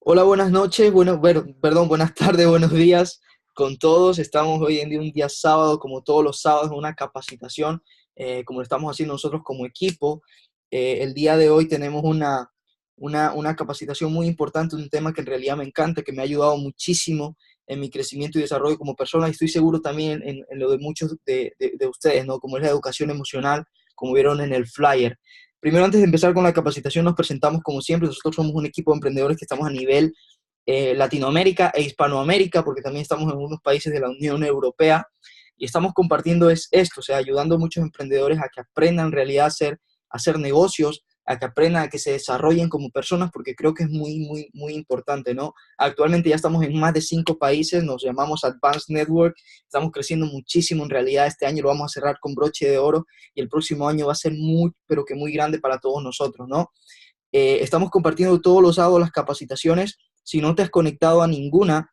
Hola, buenas noches, perdón, buenas tardes, buenos días con todos. Estamos hoy en día un día sábado, como todos los sábados, en una capacitación, como lo estamos haciendo nosotros como equipo. El día de hoy tenemos una capacitación muy importante, un tema que en realidad me encanta, que me ha ayudado muchísimo en mi crecimiento y desarrollo como persona, y estoy seguro también en lo de muchos de ustedes, ¿no? Como es la educación emocional, como vieron en el flyer. Primero, antes de empezar con la capacitación, nos presentamos como siempre. Nosotros somos un equipo de emprendedores que estamos a nivel Latinoamérica e Hispanoamérica, porque también estamos en algunos países de la Unión Europea, y estamos compartiendo esto, o sea, ayudando a muchos emprendedores a que aprendan en realidad a hacer negocios, a que aprendan a que se desarrollen como personas, porque creo que es muy, muy, muy importante, ¿no? Actualmente ya estamos en más de 5 países, nos llamamos Advanced Network, estamos creciendo muchísimo en realidad. Este año lo vamos a cerrar con broche de oro y el próximo año va a ser muy, pero que muy grande para todos nosotros, ¿no? Estamos compartiendo todos los sábados las capacitaciones. Si no te has conectado a ninguna,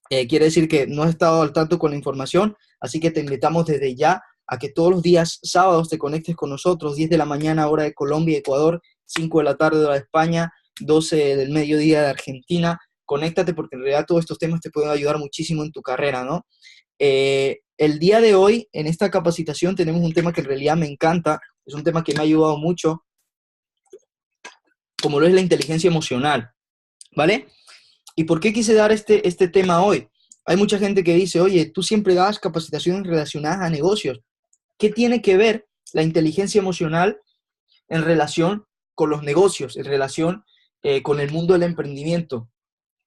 quiere decir que no has estado al tanto con la información, así que te invitamos desde ya a que todos los días sábados te conectes con nosotros, 10 de la mañana hora de Colombia y Ecuador, 5 de la tarde hora de España, 12 del mediodía de Argentina. Conéctate porque en realidad todos estos temas te pueden ayudar muchísimo en tu carrera, ¿no? El día de hoy, en esta capacitación, tenemos un tema que en realidad me encanta, es un tema que me ha ayudado mucho, como lo es la inteligencia emocional, ¿vale? ¿Y por qué quise dar este tema hoy? Hay mucha gente que dice, oye, tú siempre das capacitaciones relacionadas a negocios. ¿Qué tiene que ver la inteligencia emocional en relación con los negocios, en relación con el mundo del emprendimiento?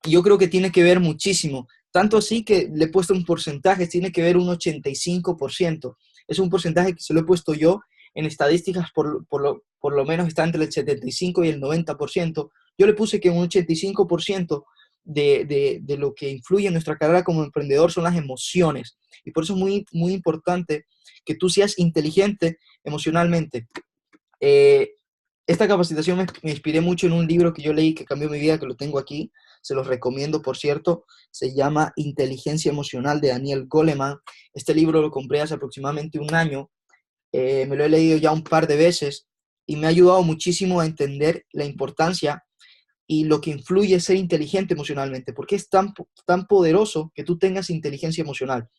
Y yo creo que tiene que ver muchísimo. Tanto así que le he puesto un porcentaje, tiene que ver un 85%. Es un porcentaje que se lo he puesto yo en estadísticas, por lo menos está entre el 75 y el 90%. Yo le puse que un 85% de lo que influye en nuestra carrera como emprendedor son las emociones. Y por eso es muy, muy importante que tú seas inteligente emocionalmente. Eh, Esta capacitación me inspiré mucho en un libro que yo leí que cambió mi vida, que lo tengo aquí, se los recomiendo, por cierto. Se llama Inteligencia Emocional, de Daniel Goleman. Este libro lo compré hace aproximadamente un año, me lo he leído ya un par de veces y me ha ayudado muchísimo a entender la importancia y lo que influye ser inteligente emocionalmente. ¿Por qué es tan poderoso que tú tengas inteligencia emocional?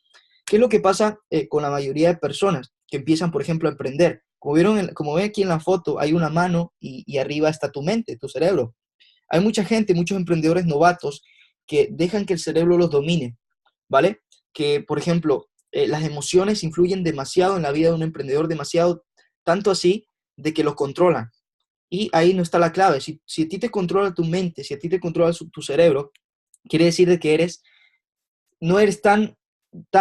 ¿Qué es lo que pasa con la mayoría de personas que empiezan, por ejemplo, a emprender? Como ven aquí en la foto, hay una mano y arriba está tu mente, tu cerebro. Hay mucha gente, muchos emprendedores novatos que dejan que el cerebro los domine, ¿vale? Que, por ejemplo, las emociones influyen demasiado en la vida de un emprendedor, demasiado, tanto así de que los controlan. Y ahí no está la clave. Si a ti te controla tu mente, si a ti te controla tu cerebro, quiere decir de que no eres tan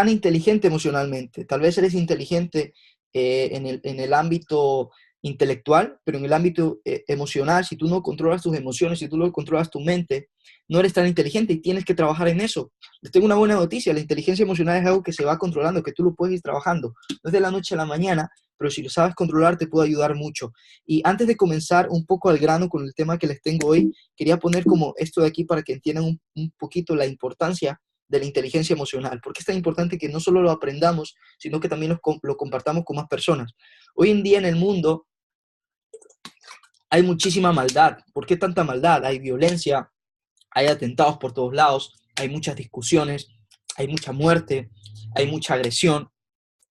inteligente emocionalmente. Tal vez eres inteligente en el ámbito intelectual, pero en el ámbito emocional, si tú no controlas tus emociones, si tú no controlas tu mente, no eres tan inteligente y tienes que trabajar en eso. Les tengo una buena noticia: la inteligencia emocional es algo que se va controlando, que tú lo puedes ir trabajando. No es de la noche a la mañana, pero si lo sabes controlar te puede ayudar mucho. Y antes de comenzar un poco al grano con el tema que les tengo hoy, quería poner como esto de aquí para que entiendan un poquito la importancia de la inteligencia emocional. ¿Por qué es tan importante que no solo lo aprendamos, sino que también lo compartamos con más personas? Hoy en día en el mundo hay muchísima maldad. ¿Por qué tanta maldad? Hay violencia, hay atentados por todos lados, hay muchas discusiones, hay mucha muerte, hay mucha agresión.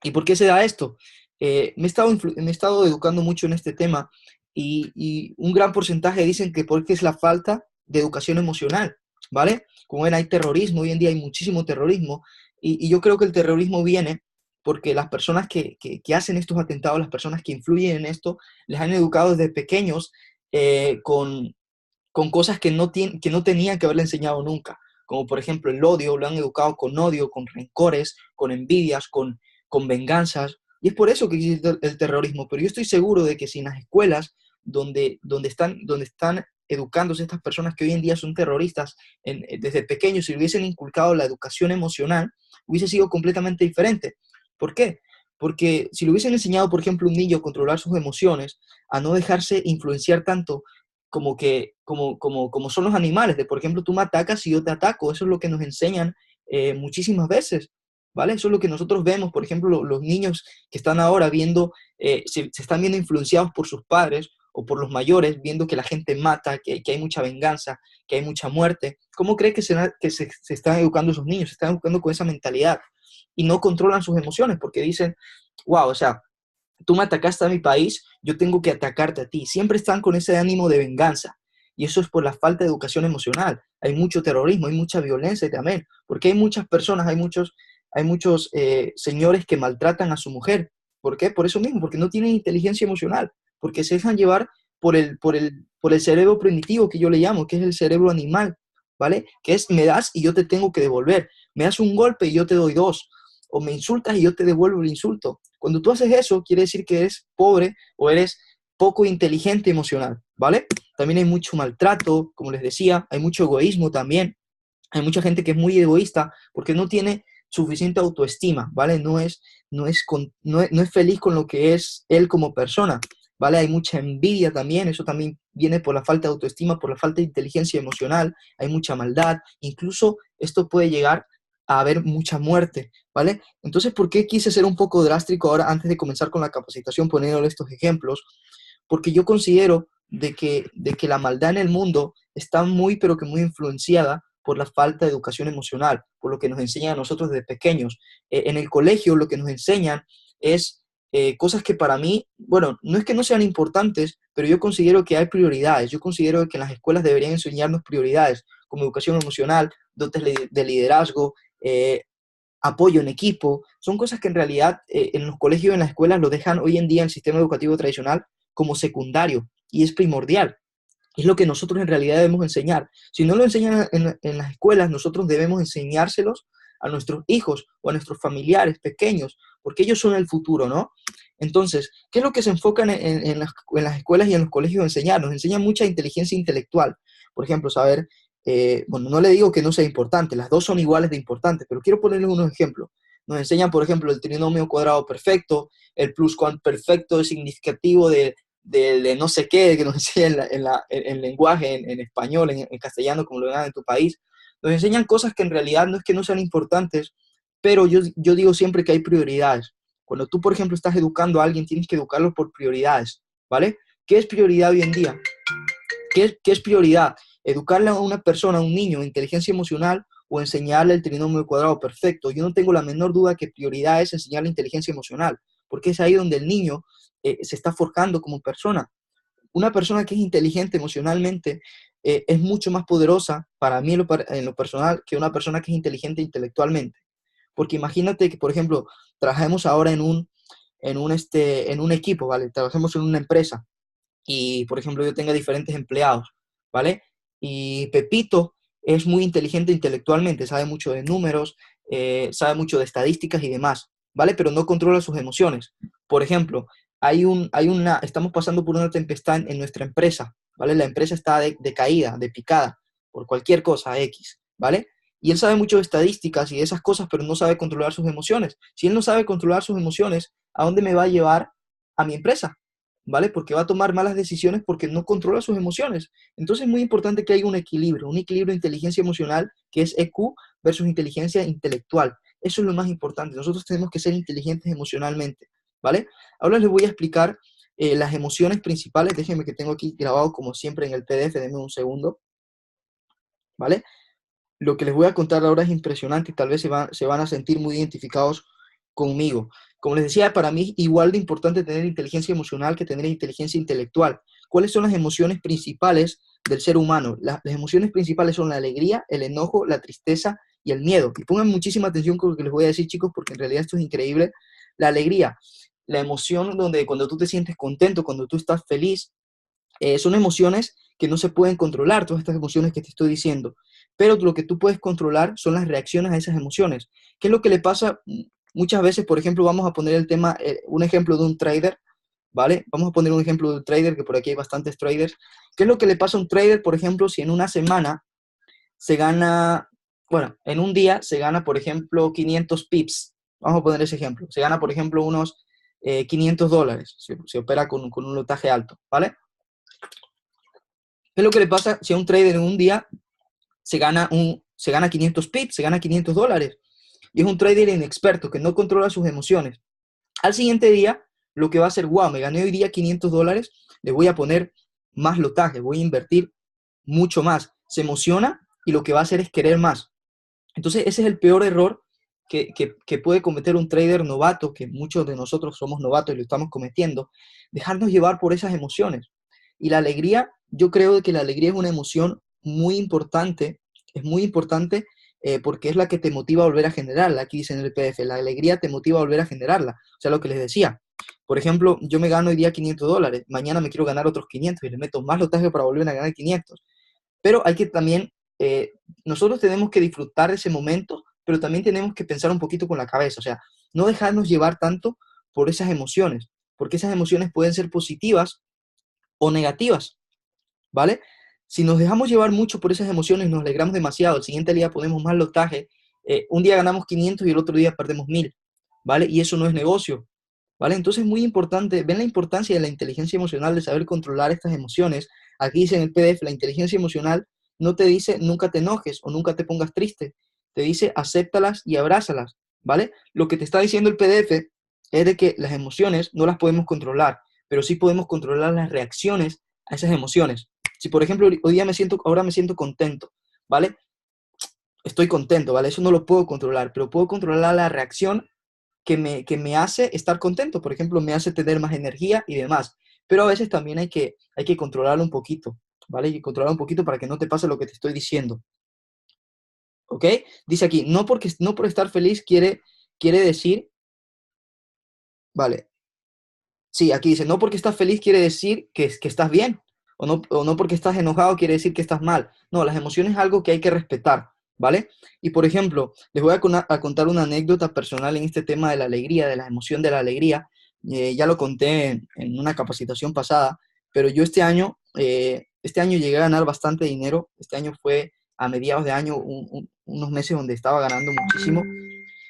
¿Y por qué se da esto? Me he estado educando mucho en este tema y un gran porcentaje dicen que porque es la falta de educación emocional, ¿vale? Como ven, hay terrorismo, hoy en día hay muchísimo terrorismo y yo creo que el terrorismo viene porque las personas que hacen estos atentados, las personas que influyen en esto, les han educado desde pequeños con cosas que no tenían que haberle enseñado nunca, como por ejemplo el odio. Lo han educado con odio, con rencores, con envidias, con venganzas, y es por eso que existe el terrorismo. Pero yo estoy seguro de que si en las escuelas donde están educándose estas personas que hoy en día son terroristas, desde pequeños, si le hubiesen inculcado la educación emocional, hubiese sido completamente diferente. ¿Por qué? Porque si le hubiesen enseñado, por ejemplo, a un niño a controlar sus emociones, a no dejarse influenciar tanto como son los animales, de por ejemplo, tú me atacas y yo te ataco. Eso es lo que nos enseñan muchísimas veces, ¿vale? Eso es lo que nosotros vemos. Por ejemplo, los niños que están ahora viendo, se están viendo influenciados por sus padres o por los mayores, viendo que la gente mata, que hay mucha venganza, que hay mucha muerte, ¿cómo cree que se están educando esos niños? Se están educando con esa mentalidad y no controlan sus emociones porque dicen, wow, o sea, tú me atacaste a mi país, yo tengo que atacarte a ti. Siempre están con ese ánimo de venganza. Y eso es por la falta de educación emocional. Hay mucho terrorismo, hay mucha violencia también, porque hay muchas personas, hay muchos señores que maltratan a su mujer. ¿Por qué? Por eso mismo, porque no tienen inteligencia emocional, porque se dejan llevar por el cerebro primitivo que yo le llamo, que es el cerebro animal, ¿vale? Que es, me das y yo te tengo que devolver. Me das un golpe y yo te doy dos. O me insultas y yo te devuelvo el insulto. Cuando tú haces eso, quiere decir que eres pobre o eres poco inteligente emocional, ¿vale? También hay mucho maltrato, como les decía, hay mucho egoísmo también. Hay mucha gente que es muy egoísta porque no tiene suficiente autoestima, ¿vale? No es feliz con lo que es él como persona, ¿vale? Hay mucha envidia también, eso también viene por la falta de autoestima, por la falta de inteligencia emocional, hay mucha maldad, incluso esto puede llegar a haber mucha muerte, ¿vale? Entonces, ¿por qué quise ser un poco drástico ahora antes de comenzar con la capacitación poniéndole estos ejemplos? Porque yo considero de que la maldad en el mundo está muy, pero que muy influenciada por la falta de educación emocional, por lo que nos enseñan a nosotros desde pequeños. En el colegio lo que nos enseñan es cosas que para mí, bueno, no es que no sean importantes, pero yo considero que hay prioridades. Yo considero que en las escuelas deberían enseñarnos prioridades, como educación emocional, dotes de liderazgo, apoyo en equipo. Son cosas que en realidad en los colegios y en las escuelas lo dejan hoy en día en el sistema educativo tradicional como secundario y es primordial. Es lo que nosotros en realidad debemos enseñar. Si no lo enseñan en las escuelas, nosotros debemos enseñárselos a nuestros hijos o a nuestros familiares pequeños, porque ellos son el futuro, ¿no? Entonces, ¿qué es lo que se enfocan en las escuelas y en los colegios a enseñar? Nos enseñan mucha inteligencia intelectual. Por ejemplo, saber, bueno, no le digo que no sea importante, las dos son iguales de importantes, pero quiero ponerles unos ejemplos. Nos enseñan, por ejemplo, el trinomio cuadrado perfecto, el pluscuamperfecto es significativo de no sé qué, que nos enseñan en lenguaje, en español, en castellano, como lo ven en tu país. Nos enseñan cosas que en realidad no es que no sean importantes, pero yo digo siempre que hay prioridades. Cuando tú, por ejemplo, estás educando a alguien, tienes que educarlo por prioridades, ¿vale? ¿Qué es prioridad hoy en día? ¿Qué es prioridad? Educarle a una persona, a un niño, inteligencia emocional o enseñarle el trinomio cuadrado perfecto. Yo no tengo la menor duda que prioridad es enseñarle inteligencia emocional, porque es ahí donde el niño se está forjando como persona. Una persona que es inteligente emocionalmente es mucho más poderosa para mí en lo personal que una persona que es inteligente intelectualmente. Porque imagínate que, por ejemplo, trabajemos ahora en un equipo, ¿vale? Trabajemos en una empresa y, por ejemplo, yo tenga diferentes empleados, ¿vale? Y Pepito es muy inteligente intelectualmente, sabe mucho de números, sabe mucho de estadísticas y demás, ¿vale? Pero no controla sus emociones. Por ejemplo, estamos pasando por una tempestad en nuestra empresa, ¿vale? La empresa está de caída, de picada, por cualquier cosa X, ¿vale? Y él sabe mucho de estadísticas y de esas cosas, pero no sabe controlar sus emociones. Si él no sabe controlar sus emociones, ¿a dónde me va a llevar a mi empresa? ¿Vale? Porque va a tomar malas decisiones porque no controla sus emociones. Entonces es muy importante que haya un equilibrio de inteligencia emocional, que es EQ versus inteligencia intelectual. Eso es lo más importante. Nosotros tenemos que ser inteligentes emocionalmente, ¿vale? Ahora les voy a explicar las emociones principales. Déjenme que tengo aquí grabado como siempre en el PDF, denme un segundo, ¿vale? Lo que les voy a contar ahora es impresionante y tal vez se van a sentir muy identificados conmigo. Como les decía, para mí es igual de importante tener inteligencia emocional que tener inteligencia intelectual. ¿Cuáles son las emociones principales del ser humano? Las emociones principales son la alegría, el enojo, la tristeza y el miedo. Y pongan muchísima atención con lo que les voy a decir, chicos, porque en realidad esto es increíble. La alegría, la emoción donde cuando tú te sientes contento, cuando tú estás feliz, son emociones que no se pueden controlar, todas estas emociones que te estoy diciendo, pero lo que tú puedes controlar son las reacciones a esas emociones. ¿Qué es lo que le pasa muchas veces? Por ejemplo, vamos a poner el tema, un ejemplo de un trader, ¿vale? Vamos a poner un ejemplo de un trader, que por aquí hay bastantes traders. ¿Qué es lo que le pasa a un trader, por ejemplo, si en una semana se gana, bueno, en un día se gana, por ejemplo, 500 pips? Vamos a poner ese ejemplo. Se gana, por ejemplo, unos $500, se opera con un lotaje alto, ¿vale? ¿Qué es lo que le pasa si a un trader en un día se gana 500 pips, se gana $500? Y es un trader inexperto que no controla sus emociones. Al siguiente día lo que va a hacer, wow, me gané hoy día $500, le voy a poner más lotaje, voy a invertir mucho más. Se emociona y lo que va a hacer es querer más. Entonces, ese es el peor error que puede cometer un trader novato, que muchos de nosotros somos novatos y lo estamos cometiendo, dejarnos llevar por esas emociones. Y la alegría, yo creo que la alegría es una emoción muy importante, es muy importante porque es la que te motiva a volver a generarla. Aquí dice en el PDF, la alegría te motiva a volver a generarla. O sea, lo que les decía. Por ejemplo, yo me gano hoy día $500, mañana me quiero ganar otros 500 y le meto más lotaje para volver a ganar 500. Pero hay que también, nosotros tenemos que disfrutar de ese momento, pero también tenemos que pensar un poquito con la cabeza, o sea, no dejarnos llevar tanto por esas emociones, porque esas emociones pueden ser positivas o negativas, ¿vale? Si nos dejamos llevar mucho por esas emociones, nos alegramos demasiado, el siguiente día ponemos más lotaje, un día ganamos 500 y el otro día perdemos 1000, ¿vale? Y eso no es negocio, ¿vale? Entonces es muy importante, ven la importancia de la inteligencia emocional, de saber controlar estas emociones. Aquí dice en el PDF, la inteligencia emocional no te dice nunca te enojes o nunca te pongas triste, te dice acéptalas y abrázalas, ¿vale? Lo que te está diciendo el PDF es de que las emociones no las podemos controlar, pero sí podemos controlar las reacciones a esas emociones. Si por ejemplo hoy día ahora me siento contento, ¿vale? Estoy contento, ¿vale? Eso no lo puedo controlar, pero puedo controlar la reacción que me hace estar contento. Por ejemplo, me hace tener más energía y demás. Pero a veces también hay que controlarlo un poquito, ¿vale? Hay que controlar un poquito para que no te pase lo que te estoy diciendo, ¿ok? Dice aquí, no por estar feliz quiere decir, vale, sí, aquí dice, no porque estás feliz quiere decir que estás bien, o no porque estás enojado quiere decir que estás mal. No, las emociones es algo que hay que respetar, ¿vale? Y por ejemplo, les voy a contar una anécdota personal en este tema de la alegría, de la emoción de la alegría. Ya lo conté en una capacitación pasada, pero yo este año llegué a ganar bastante dinero. Este año fue a mediados de año, unos meses donde estaba ganando muchísimo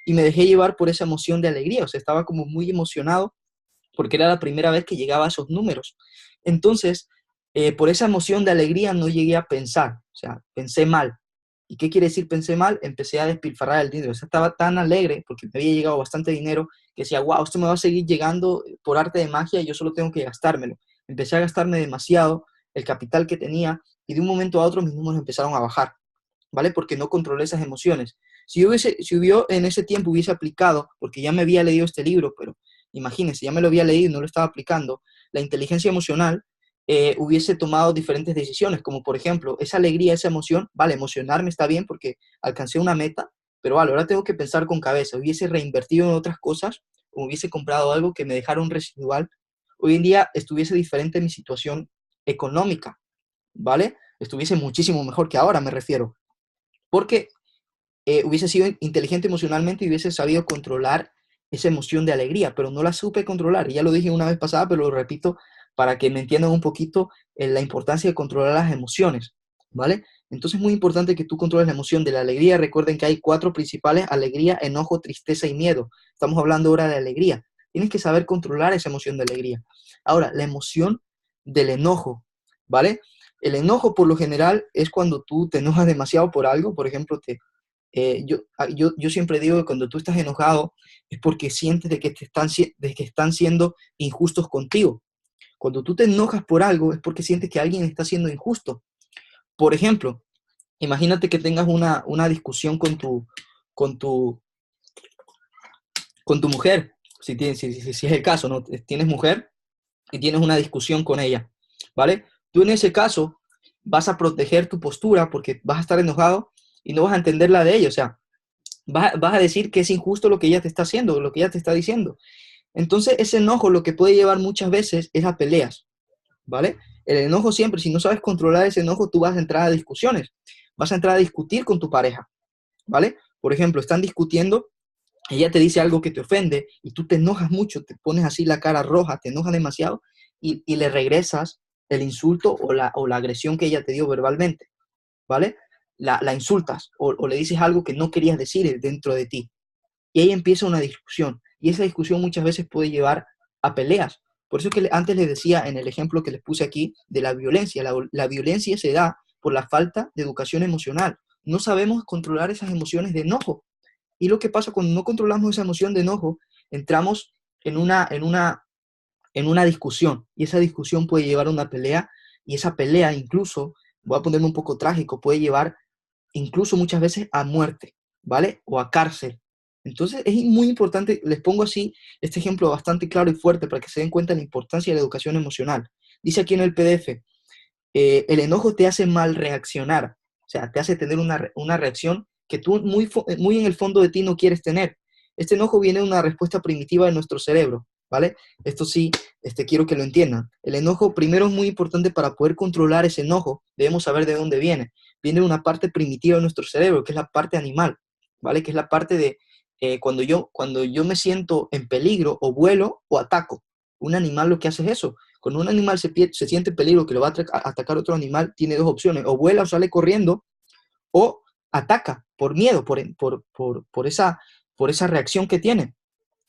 y me dejé llevar por esa emoción de alegría, o sea, estaba como muy emocionado porque era la primera vez que llegaba a esos números. Entonces, por esa emoción de alegría no llegué a pensar, o sea, pensé mal. ¿Y qué quiere decir pensé mal? Empecé a despilfarrar el dinero. O sea, estaba tan alegre porque me había llegado bastante dinero que decía, wow, esto me va a seguir llegando por arte de magia y yo solo tengo que gastármelo. Empecé a gastarme demasiado el capital que tenía y de un momento a otro mis números empezaron a bajar, ¿vale? Porque no controlé esas emociones. Si yo en ese tiempo hubiese aplicado, porque ya me había leído este libro, pero imagínense, ya me lo había leído y no lo estaba aplicando, la inteligencia emocional hubiese tomado diferentes decisiones, como por ejemplo, esa alegría, esa emoción, vale, emocionarme está bien porque alcancé una meta, pero vale, ahora tengo que pensar con cabeza, hubiese reinvertido en otras cosas, o hubiese comprado algo que me dejara un residual, hoy en día estuviese diferente mi situación económica, ¿vale? Estuviese muchísimo mejor que ahora, me refiero, porque hubiese sido inteligente emocionalmente y hubiese sabido controlar esa emoción de alegría, pero no la supe controlar. Ya lo dije una vez pasada, pero lo repito para que me entiendan un poquito la importancia de controlar las emociones, ¿vale? Entonces es muy importante que tú controles la emoción de la alegría. Recuerden que hay 4 principales: alegría, enojo, tristeza y miedo. Estamos hablando ahora de alegría. Tienes que saber controlar esa emoción de alegría. Ahora, la emoción del enojo, ¿vale? El enojo por lo general es cuando tú te enojas demasiado por algo, por ejemplo, yo siempre digo que cuando tú estás enojado es porque sientes de que están siendo injustos contigo. Cuando tú te enojas por algo es porque sientes que alguien está siendo injusto. Por ejemplo, imagínate que tengas una discusión con tu, con tu mujer, si es el caso, ¿no? Tienes mujer y tienes una discusión con ella, ¿vale? Tú en ese caso vas a proteger tu postura porque vas a estar enojado y no vas a entender la de ella, o sea, vas a decir que es injusto lo que ella te está haciendo, lo que ella te está diciendo. Entonces, ese enojo lo que puede llevar muchas veces es a peleas, ¿vale? El enojo siempre, si no sabes controlar ese enojo, tú vas a entrar a discusiones, vas a entrar a discutir con tu pareja, ¿vale? Por ejemplo, están discutiendo, ella te dice algo que te ofende y tú te enojas mucho, te pones así la cara roja, te enojas demasiado y le regresas el insulto o la agresión que ella te dio verbalmente, ¿vale? La insultas o le dices algo que no querías decir dentro de ti. Y ahí empieza una discusión. Y esa discusión muchas veces puede llevar a peleas. Por eso que antes les decía en el ejemplo que les puse aquí de la violencia. La violencia se da por la falta de educación emocional. No sabemos controlar esas emociones de enojo. Y lo que pasa cuando no controlamos esa emoción de enojo, entramos en una en una discusión, y esa discusión puede llevar a una pelea, y esa pelea incluso, voy a ponerme un poco trágico, puede llevar incluso muchas veces a muerte, ¿vale? O a cárcel. Entonces es muy importante, les pongo así este ejemplo bastante claro y fuerte para que se den cuenta de la importancia de la educación emocional. Dice aquí en el PDF, el enojo te hace mal reaccionar, o sea, te hace tener una reacción que tú muy en el fondo de ti no quieres tener. Este enojo viene de una respuesta primitiva de nuestro cerebro, ¿vale? Esto sí, quiero que lo entiendan. El enojo primero es muy importante para poder controlar ese enojo, debemos saber de dónde viene. Viene de una parte primitiva de nuestro cerebro, que es la parte animal, ¿vale? Que es la parte de cuando yo me siento en peligro o vuelo o ataco. Un animal lo que hace es eso. Cuando un animal se siente en peligro que lo va a atacar otro animal, tiene dos opciones, o vuela o sale corriendo, o ataca por miedo, por esa reacción que tiene.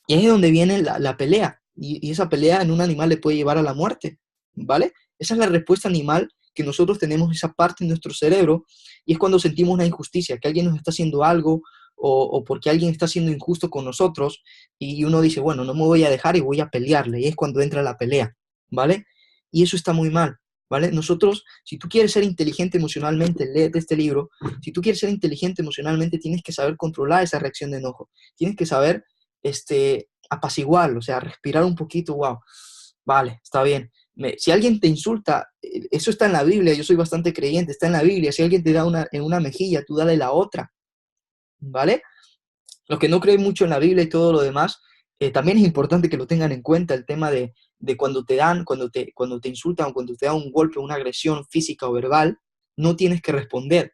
Y ahí es donde viene la pelea, y esa pelea en un animal le puede llevar a la muerte, ¿vale? Esa es la respuesta animal que nosotros tenemos, esa parte en nuestro cerebro, y es cuando sentimos una injusticia, que alguien nos está haciendo algo, o porque alguien está siendo injusto con nosotros, y uno dice, bueno, no me voy a dejar y voy a pelearle, y es cuando entra la pelea, ¿vale? Y eso está muy mal, ¿vale? Nosotros, si tú quieres ser inteligente emocionalmente, léete este libro. Si tú quieres ser inteligente emocionalmente, tienes que saber controlar esa reacción de enojo, tienes que saber apaciguarlo, o sea, respirar un poquito, wow, vale, está bien. Si alguien te insulta, eso está en la Biblia, yo soy bastante creyente, está en la Biblia. Si alguien te da en una mejilla, tú dale la otra, ¿vale? Los que no creen mucho en la Biblia y todo lo demás, también es importante que lo tengan en cuenta, el tema de cuando te insultan o cuando te dan un golpe, una agresión física o verbal, no tienes que responder,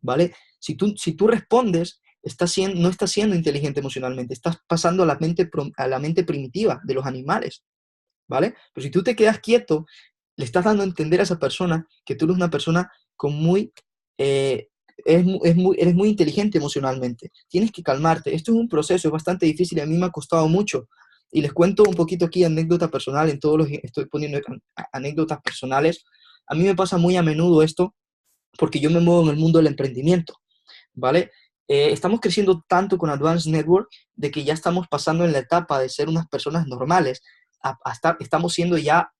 ¿vale? Si tú respondes, no estás siendo inteligente emocionalmente, estás pasando a la mente primitiva de los animales, ¿vale? Pero si tú te quedas quieto, le estás dando a entender a esa persona que tú eres una persona con eh, eres muy inteligente emocionalmente. Tienes que calmarte. Esto es un proceso, es bastante difícil y a mí me ha costado mucho. Y les cuento un poquito aquí anécdota personal, estoy poniendo anécdotas personales. A mí me pasa muy a menudo esto porque yo me muevo en el mundo del emprendimiento, ¿vale? Estamos creciendo tanto con Advanced Network de que ya estamos pasando en la etapa de ser unas personas normales estamos siendo ya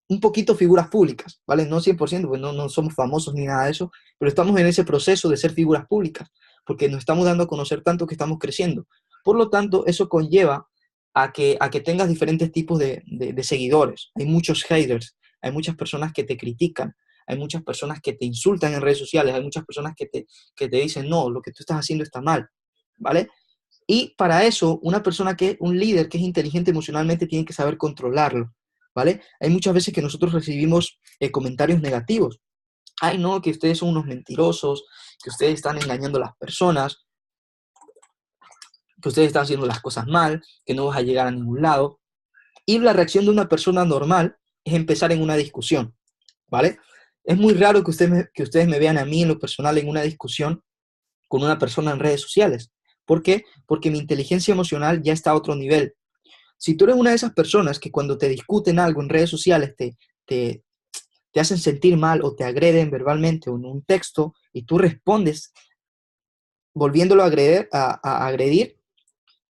un poquito figuras públicas, ¿vale? No 100%, porque no somos famosos ni nada de eso, pero estamos en ese proceso de ser figuras públicas, porque nos estamos dando a conocer tanto que estamos creciendo. Por lo tanto, eso conlleva a que tengas diferentes tipos de seguidores. Hay muchos haters, hay muchas personas que te critican, hay muchas personas que te insultan en redes sociales, hay muchas personas que te dicen, no, lo que tú estás haciendo está mal, ¿vale? Y para eso, un líder que es inteligente emocionalmente tiene que saber controlarlo, ¿vale? Hay muchas veces que nosotros recibimos comentarios negativos. Ay, no, que ustedes son unos mentirosos, que ustedes están engañando a las personas, que ustedes están haciendo las cosas mal, que no vas a llegar a ningún lado. Y la reacción de una persona normal es empezar en una discusión, ¿vale? Es muy raro que ustedes me vean a mí en lo personal en una discusión con una persona en redes sociales. ¿Por qué? Porque mi inteligencia emocional ya está a otro nivel. Si tú eres una de esas personas que cuando te discuten algo en redes sociales te, te hacen sentir mal o te agreden verbalmente o en un texto y tú respondes volviéndolo a agredir,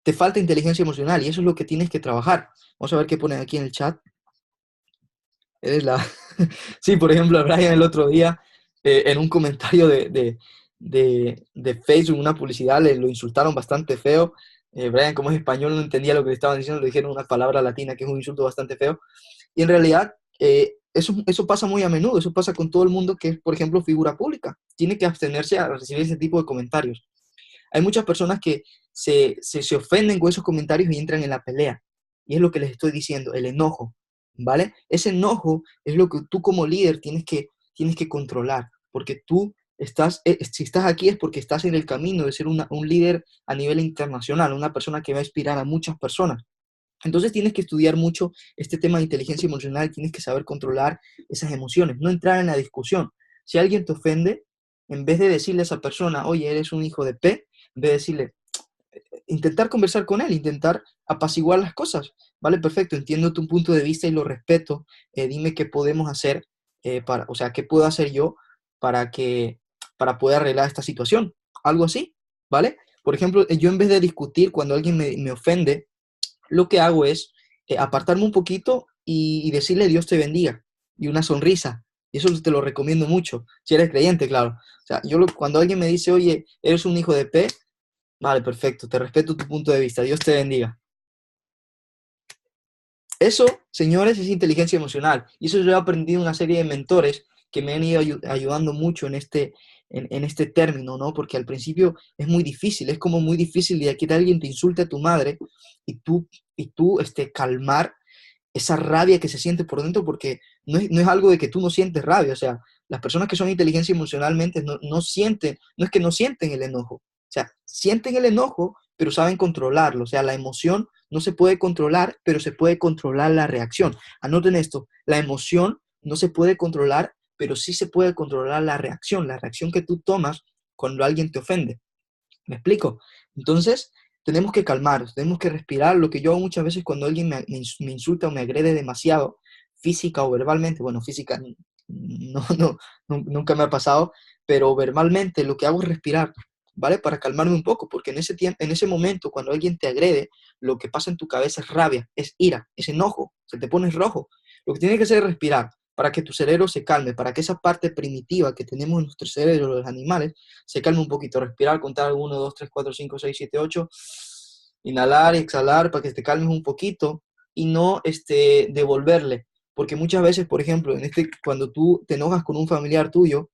te falta inteligencia emocional y eso es lo que tienes que trabajar. Vamos a ver qué ponen aquí en el chat. Eres la... Sí, por ejemplo, a Brian el otro día, en un comentario de Facebook, una publicidad, le lo insultaron bastante feo. Brian, como es español, no entendía lo que le estaban diciendo, le dijeron una palabra latina que es un insulto bastante feo. Y en realidad, eso pasa muy a menudo, eso pasa con todo el mundo que es, por ejemplo, figura pública. Tiene que abstenerse a recibir ese tipo de comentarios. Hay muchas personas que se ofenden con esos comentarios y entran en la pelea. Y es lo que les estoy diciendo, el enojo, ¿vale? Ese enojo es lo que tú como líder tienes que controlar, porque si estás aquí es porque estás en el camino de ser un líder a nivel internacional, una persona que va a inspirar a muchas personas. Entonces tienes que estudiar mucho este tema de inteligencia emocional, tienes que saber controlar esas emociones, no entrar en la discusión. Si alguien te ofende, en vez de decirle a esa persona, oye, eres un hijo de P, en vez de decirle, intentar conversar con él, intentar apaciguar las cosas. Vale, perfecto, entiendo tu punto de vista y lo respeto. Dime qué podemos hacer, o sea, qué puedo hacer yo para para poder arreglar esta situación. Algo así, ¿vale? Por ejemplo, yo en vez de discutir cuando alguien me ofende, lo que hago es apartarme un poquito y decirle Dios te bendiga y una sonrisa. Y eso te lo recomiendo mucho, si eres creyente, claro. O sea, cuando alguien me dice, oye, eres un hijo de P, vale, perfecto, te respeto tu punto de vista, Dios te bendiga. Eso, señores, es inteligencia emocional. Y eso yo he aprendido una serie de mentores que me han ido ayudando mucho en este término, ¿no? Porque al principio es muy difícil, es como muy difícil de que alguien te insulte a tu madre y tú calmar esa rabia que se siente por dentro, porque no es algo de que tú no sientes rabia, o sea, las personas que son inteligencia emocionalmente no sienten, no es que no sienten el enojo, o sea, sienten el enojo, pero saben controlarlo, o sea, la emoción no se puede controlar, pero se puede controlar la reacción. Anoten esto, la emoción no se puede controlar, pero sí se puede controlar la reacción que tú tomas cuando alguien te ofende. ¿Me explico? Entonces, tenemos que calmarnos, tenemos que respirar. Lo que yo hago muchas veces cuando alguien me insulta o me agrede demasiado, física o verbalmente, bueno, física nunca me ha pasado, pero verbalmente lo que hago es respirar, ¿vale? Para calmarme un poco, porque en ese tiempo, en ese momento, cuando alguien te agrede, lo que pasa en tu cabeza es rabia, es ira, es enojo, se te pones rojo. Lo que tienes que hacer es respirar para que tu cerebro se calme, para que esa parte primitiva que tenemos en nuestro cerebro, los animales, se calme un poquito, respirar, contar 1, 2, 3, 4, 5, 6, 7, 8, inhalar y exhalar para que te calmes un poquito y no devolverle. Porque muchas veces, por ejemplo, cuando tú te enojas con un familiar tuyo,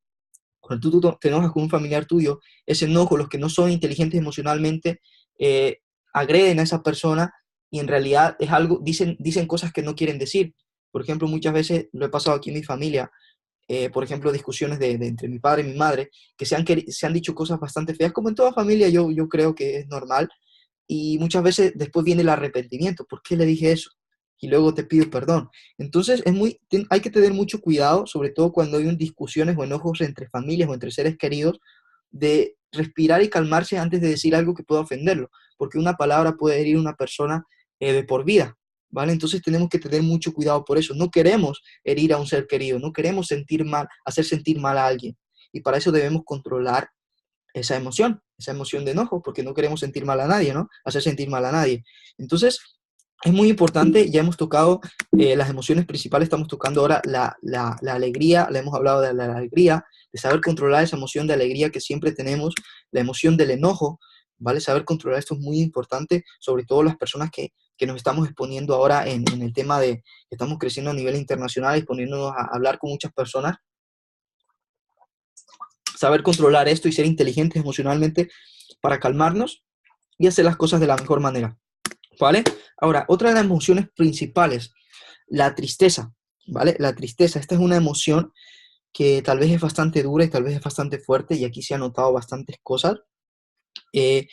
cuando tú te enojas con un familiar tuyo, ese enojo, los que no son inteligentes emocionalmente, eh, agreden a esa persona y en realidad es algo, dicen cosas que no quieren decir. Por ejemplo, muchas veces lo he pasado aquí en mi familia, por ejemplo, discusiones entre mi padre y mi madre, que se han dicho cosas bastante feas, como en toda familia yo creo que es normal, y muchas veces después viene el arrepentimiento, ¿por qué le dije eso? Y luego te pido perdón. Entonces hay que tener mucho cuidado, sobre todo cuando hay discusiones o enojos entre familias o entre seres queridos, de respirar y calmarse antes de decir algo que pueda ofenderlo, porque una palabra puede herir a una persona de por vida, ¿vale? Entonces tenemos que tener mucho cuidado por eso. No queremos herir a un ser querido, no queremos hacer sentir mal a alguien. Y para eso debemos controlar esa emoción de enojo, porque no queremos sentir mal a nadie, ¿no? Hacer sentir mal a nadie. Entonces, es muy importante, ya hemos tocado las emociones principales, estamos tocando ahora la alegría, le hemos hablado de la alegría, de saber controlar esa emoción de alegría que siempre tenemos, la emoción del enojo, ¿vale? Saber controlar esto es muy importante, sobre todo las personas que nos estamos exponiendo ahora en el tema de que estamos creciendo a nivel internacional, exponiéndonos a hablar con muchas personas, saber controlar esto y ser inteligentes emocionalmente para calmarnos y hacer las cosas de la mejor manera, ¿vale? Ahora, otra de las emociones principales, la tristeza, ¿vale? La tristeza, esta es una emoción que tal vez es bastante dura y tal vez es bastante fuerte y aquí se han notado bastantes cosas. Eh,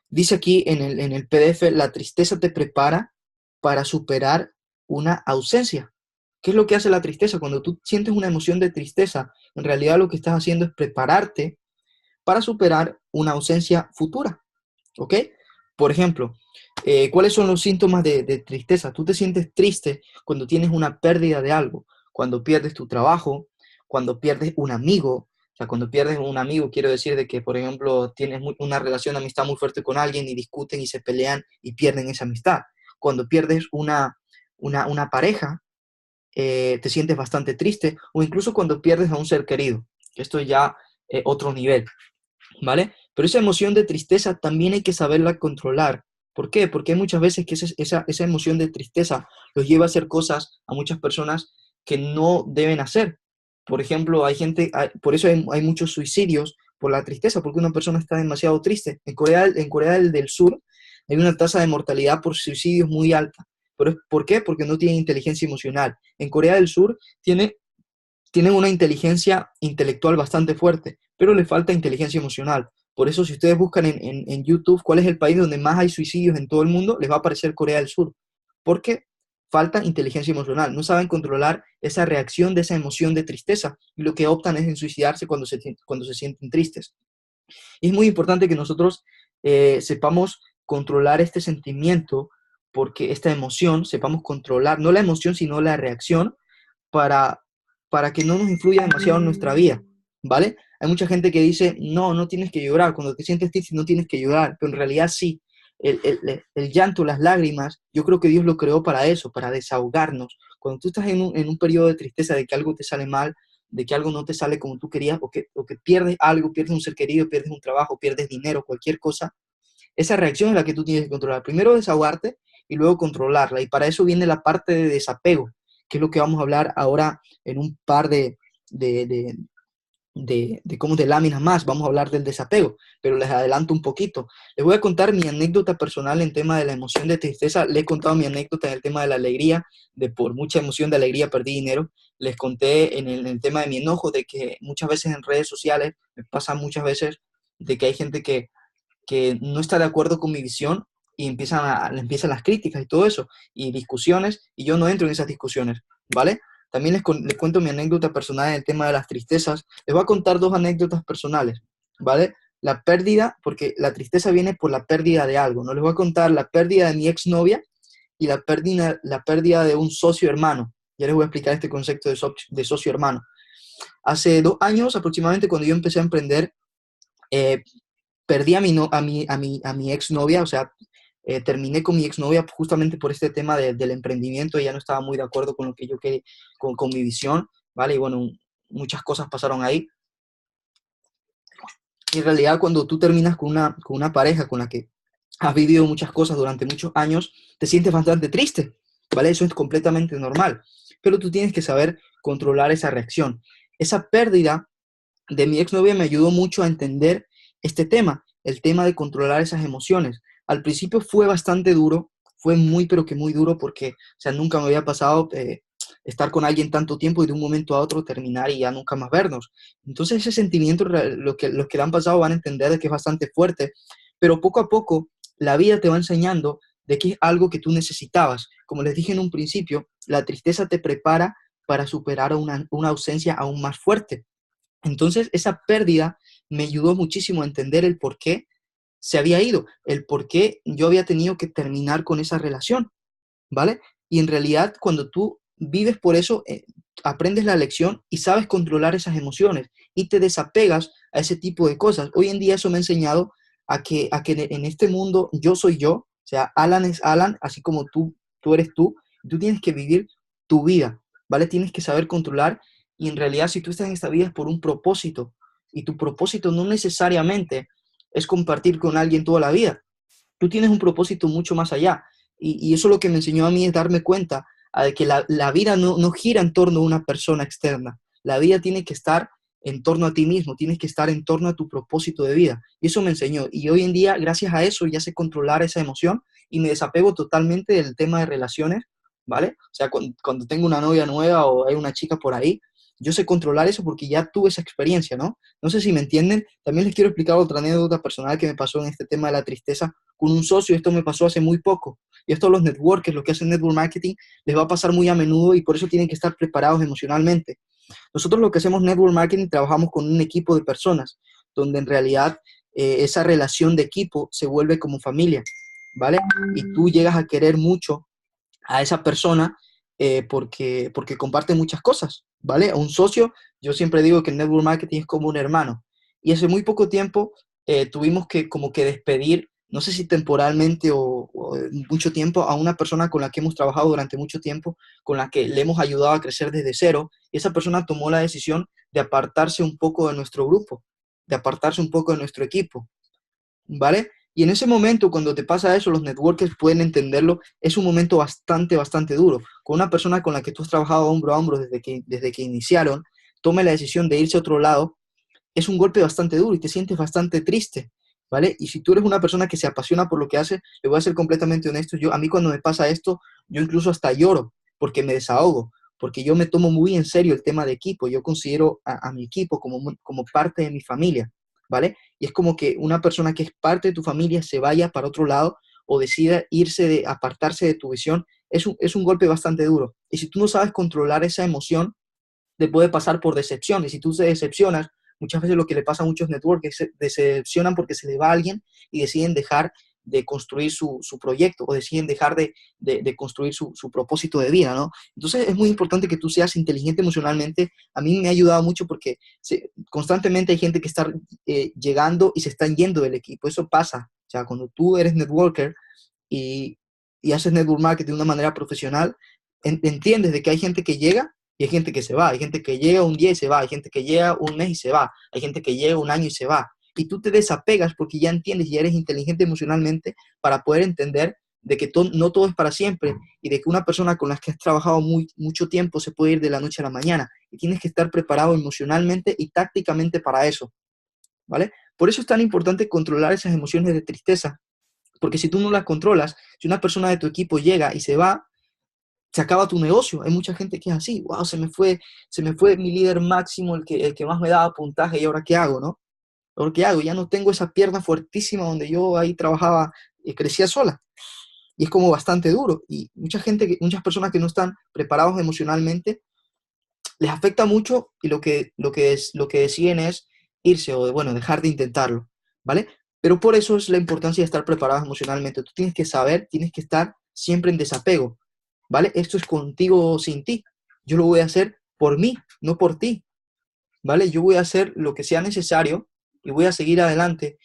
Dice aquí en el PDF, la tristeza te prepara para superar una ausencia. ¿Qué es lo que hace la tristeza? Cuando tú sientes una emoción de tristeza, en realidad lo que estás haciendo es prepararte para superar una ausencia futura, ¿ok? Por ejemplo, ¿cuáles son los síntomas de tristeza? Tú te sientes triste cuando tienes una pérdida de algo, cuando pierdes tu trabajo, cuando pierdes un amigo. O sea, cuando pierdes un amigo, quiero decir de que, por ejemplo, tienes una relación de amistad muy fuerte con alguien y discuten y se pelean y pierden esa amistad. Cuando pierdes una pareja, te sientes bastante triste, o incluso cuando pierdes a un ser querido. Esto ya otro nivel. ¿Vale? Pero esa emoción de tristeza también hay que saberla controlar. ¿Por qué? Porque hay muchas veces que esa emoción de tristeza los lleva a hacer cosas a muchas personas que no deben hacer. Por ejemplo, por eso hay muchos suicidios por la tristeza, porque una persona está demasiado triste. En Corea del Sur hay una tasa de mortalidad por suicidios muy alta. ¿Por qué? Porque no tienen inteligencia emocional. En Corea del Sur tienen una inteligencia intelectual bastante fuerte, pero le falta inteligencia emocional. Por eso, si ustedes buscan en YouTube cuál es el país donde más hay suicidios en todo el mundo, les va a aparecer Corea del Sur. Porque falta inteligencia emocional. No saben controlar esa reacción de esa emoción de tristeza y lo que optan es en suicidarse cuando se sienten tristes. Y es muy importante que nosotros sepamos controlar este sentimiento, porque esta emoción, sepamos controlar, no la emoción, sino la reacción, para, para que no nos influya demasiado en nuestra vida, ¿vale? Hay mucha gente que dice, no tienes que llorar, cuando te sientes triste no tienes que llorar, pero en realidad sí. el llanto, las lágrimas, yo creo que Dios lo creó para eso, para desahogarnos. Cuando tú estás en un periodo de tristeza de que algo te sale mal, de que algo no te sale como tú querías, o que pierdes algo, pierdes un ser querido, pierdes un trabajo, pierdes dinero, cualquier cosa, esa reacción es la que tú tienes que controlar. Primero desahogarte y luego controlarla. Y para eso viene la parte de desapego, que es lo que vamos a hablar ahora en un par de, de, cómo de láminas más. Vamos a hablar del desapego, pero les adelanto un poquito. Les voy a contar mi anécdota personal en tema de la emoción de tristeza. Les he contado mi anécdota en el tema de la alegría, de por mucha emoción de alegría perdí dinero. Les conté en el tema de mi enojo, de que muchas veces en redes sociales, me pasa muchas veces, de que hay gente que no está de acuerdo con mi visión y empiezan las críticas y todo eso, y discusiones, y yo no entro en esas discusiones, ¿vale? También les cuento mi anécdota personal en el tema de las tristezas. Les voy a contar dos anécdotas personales, ¿vale? La pérdida, porque la tristeza viene por la pérdida de algo, ¿no? Les voy a contar la pérdida de mi exnovia y la pérdida de un socio hermano. Ya les voy a explicar este concepto de socio hermano. Hace 2 años aproximadamente, cuando yo empecé a emprender, eh, perdí a mi, no, a mi exnovia, o sea, terminé con mi exnovia justamente por este tema del emprendimiento. Ella no estaba muy de acuerdo con lo que yo quería, con mi visión, ¿vale? Y bueno, muchas cosas pasaron ahí. Y en realidad cuando tú terminas con una pareja con la que has vivido muchas cosas durante muchos años, te sientes bastante triste, ¿vale? Eso es completamente normal, pero tú tienes que saber controlar esa reacción. Esa pérdida de mi exnovia me ayudó mucho a entender este tema, el tema de controlar esas emociones. Al principio fue bastante duro, fue muy, pero que muy duro porque, o sea, nunca me había pasado estar con alguien tanto tiempo y de un momento a otro terminar y ya nunca más vernos. Entonces ese sentimiento, los que le han pasado van a entender de que es bastante fuerte, pero poco a poco la vida te va enseñando de que es algo que tú necesitabas. Como les dije en un principio, la tristeza te prepara para superar una ausencia aún más fuerte. Entonces, esa pérdida me ayudó muchísimo a entender el por qué se había ido, el por qué yo había tenido que terminar con esa relación, ¿vale? Y en realidad, cuando tú vives por eso, aprendes la lección y sabes controlar esas emociones y te desapegas a ese tipo de cosas. Hoy en día eso me ha enseñado a que en este mundo yo soy yo, o sea, Alan es Alan, así como tú eres tú tienes que vivir tu vida, ¿vale? Tienes que saber controlar y en realidad si tú estás en esta vida es por un propósito y tu propósito no necesariamente es compartir con alguien toda la vida. Tú tienes un propósito mucho más allá y eso lo que me enseñó a mí es darme cuenta de que la vida no gira en torno a una persona externa. La vida tiene que estar en torno a ti mismo, tienes que estar en torno a tu propósito de vida. Y eso me enseñó. Y hoy en día, gracias a eso, ya sé controlar esa emoción y me desapego totalmente del tema de relaciones, ¿vale? O sea, cuando tengo una novia nueva o hay una chica por ahí, yo sé controlar eso porque ya tuve esa experiencia, ¿no? No sé si me entienden. También les quiero explicar otra anécdota personal que me pasó en este tema de la tristeza con un socio. Esto me pasó hace muy poco. Y esto a los networkers, los que hacen network marketing, les va a pasar muy a menudo y por eso tienen que estar preparados emocionalmente. Nosotros lo que hacemos network marketing, trabajamos con un equipo de personas, donde en realidad esa relación de equipo se vuelve como familia, ¿vale? Y tú llegas a querer mucho a esa persona porque comparte muchas cosas, ¿vale? A un socio, yo siempre digo que el network marketing es como un hermano. Y hace muy poco tiempo tuvimos que como que despedir, no sé si temporalmente o mucho tiempo, a una persona con la que hemos trabajado durante mucho tiempo, con la que le hemos ayudado a crecer desde cero. Y esa persona tomó la decisión de apartarse un poco de nuestro grupo, de apartarse un poco de nuestro equipo. ¿Vale? Y en ese momento, cuando te pasa eso, los networkers pueden entenderlo, es un momento bastante, bastante duro. Con una persona con la que tú has trabajado hombro a hombro desde que iniciaron, tome la decisión de irse a otro lado, es un golpe bastante duro y te sientes bastante triste, ¿vale? Y si tú eres una persona que se apasiona por lo que hace, le voy a ser completamente honesto, a mí cuando me pasa esto, yo incluso hasta lloro porque me desahogo, porque yo me tomo muy en serio el tema de equipo, yo considero a mi equipo como parte de mi familia, ¿vale? Y es como que una persona que es parte de tu familia se vaya para otro lado o decida apartarse de tu visión, es un golpe bastante duro. Y si tú no sabes controlar esa emoción, te puede pasar por decepción. Y si tú te decepcionas, muchas veces lo que le pasa a muchos networks es que se decepcionan porque se le va a alguien y deciden dejar de construir su proyecto o deciden dejar de construir su propósito de vida, ¿no? Entonces es muy importante que tú seas inteligente emocionalmente. A mí me ha ayudado mucho porque constantemente hay gente que está llegando y se están yendo del equipo. Eso pasa, O sea, cuando tú eres networker y, y haces network marketing de una manera profesional, entiendes de que hay gente que llega y hay gente que se va, hay gente que llega un día y se va, hay gente que llega un mes y se va, hay gente que llega un año y se va. Y tú te desapegas porque ya entiendes y ya eres inteligente emocionalmente para poder entender de que no todo es para siempre y de que una persona con la que has trabajado mucho tiempo se puede ir de la noche a la mañana y tienes que estar preparado emocionalmente y tácticamente para eso, ¿vale? Por eso es tan importante controlar esas emociones de tristeza, porque si tú no las controlas, si una persona de tu equipo llega y se va, se acaba tu negocio. Hay mucha gente que es así, wow, se me fue mi líder máximo, el que más me daba puntaje, y ahora qué hago, ¿no? ¿Ahora qué hago? Ya no tengo esa pierna fuertísima donde yo ahí trabajaba y crecía sola. Y es como bastante duro. Y muchas personas que no están preparados emocionalmente, les afecta mucho y lo que deciden es irse o, bueno, dejar de intentarlo, ¿vale? Pero por eso es la importancia de estar preparados emocionalmente. Tú tienes que saber, tienes que estar siempre en desapego, ¿vale? Esto es contigo o sin ti. Yo lo voy a hacer por mí, no por ti, ¿vale? Yo voy a hacer lo que sea necesario y voy a seguir adelante.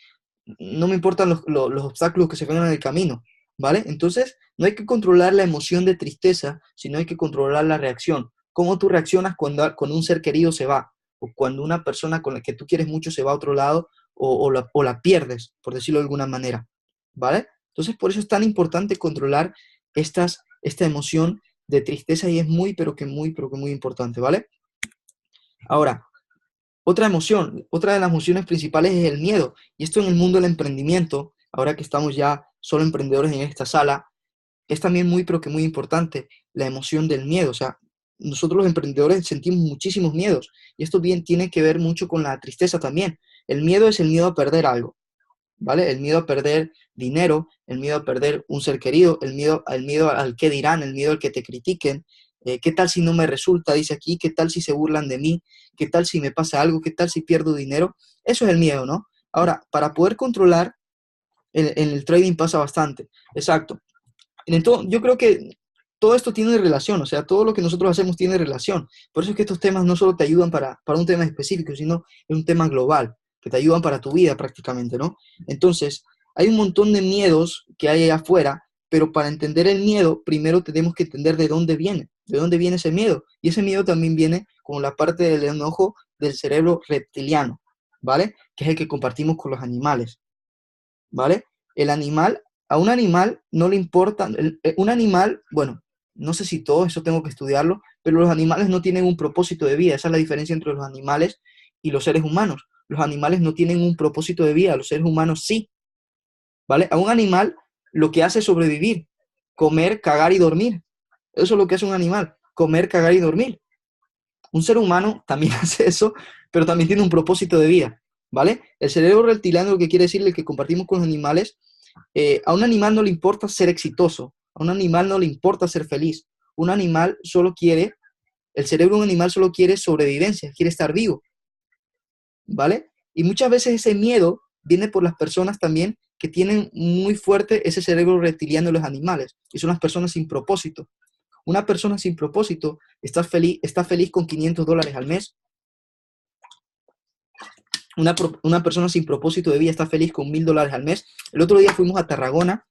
No me importan los obstáculos que se vengan en el camino, ¿vale? Entonces, no hay que controlar la emoción de tristeza, sino hay que controlar la reacción. ¿Cómo tú reaccionas cuando un ser querido se va? O cuando una persona con la que tú quieres mucho se va a otro lado o la pierdes, por decirlo de alguna manera, ¿vale? Entonces, por eso es tan importante controlar esta emoción de tristeza y es pero que muy importante, ¿vale? Ahora, otra emoción, otra de las emociones principales es el miedo. Y esto en el mundo del emprendimiento, ahora que estamos ya solo emprendedores en esta sala, es también pero que muy importante, la emoción del miedo. O sea, nosotros los emprendedores sentimos muchísimos miedos. Y esto bien tiene que ver mucho con la tristeza también. El miedo es el miedo a perder algo, ¿vale? El miedo a perder dinero, el miedo a perder un ser querido, el miedo al qué dirán, el miedo al que te critiquen. ¿Qué tal si no me resulta? Dice aquí, ¿qué tal si se burlan de mí? ¿Qué tal si me pasa algo? ¿Qué tal si pierdo dinero? Eso es el miedo, ¿no? Ahora, para poder controlar, en el trading pasa bastante. Exacto. Yo creo que todo esto tiene relación, o sea, todo lo que nosotros hacemos tiene relación. Por eso es que estos temas no solo te ayudan para un tema específico, sino es un tema global, que te ayudan para tu vida prácticamente, ¿no? Entonces, hay un montón de miedos que hay allá afuera, pero para entender el miedo, primero tenemos que entender de dónde viene ese miedo. Y ese miedo también viene con la parte del enojo del cerebro reptiliano, ¿vale? Que es el que compartimos con los animales, ¿vale? El animal, a un animal no le importa, un animal, bueno, no sé si todo, eso tengo que estudiarlo, pero los animales no tienen un propósito de vida, esa es la diferencia entre los animales y los seres humanos. Los animales no tienen un propósito de vida, los seres humanos sí, ¿vale? A un animal lo que hace es sobrevivir, comer, cagar y dormir. Eso es lo que hace un animal, comer, cagar y dormir. Un ser humano también hace eso, pero también tiene un propósito de vida, ¿vale? El cerebro reptiliano, lo que quiere decir, el que compartimos con los animales, a un animal no le importa ser exitoso, a un animal no le importa ser feliz. Un animal solo quiere, el cerebro de un animal solo quiere sobrevivencia, quiere estar vivo, ¿vale? Y muchas veces ese miedo viene por las personas también que tienen muy fuerte ese cerebro reptiliano de los animales, y son las personas sin propósito. Una persona sin propósito está feliz con $500 al mes. Una persona sin propósito de vida está feliz con $1,000 al mes. El otro día fuimos a Tarragona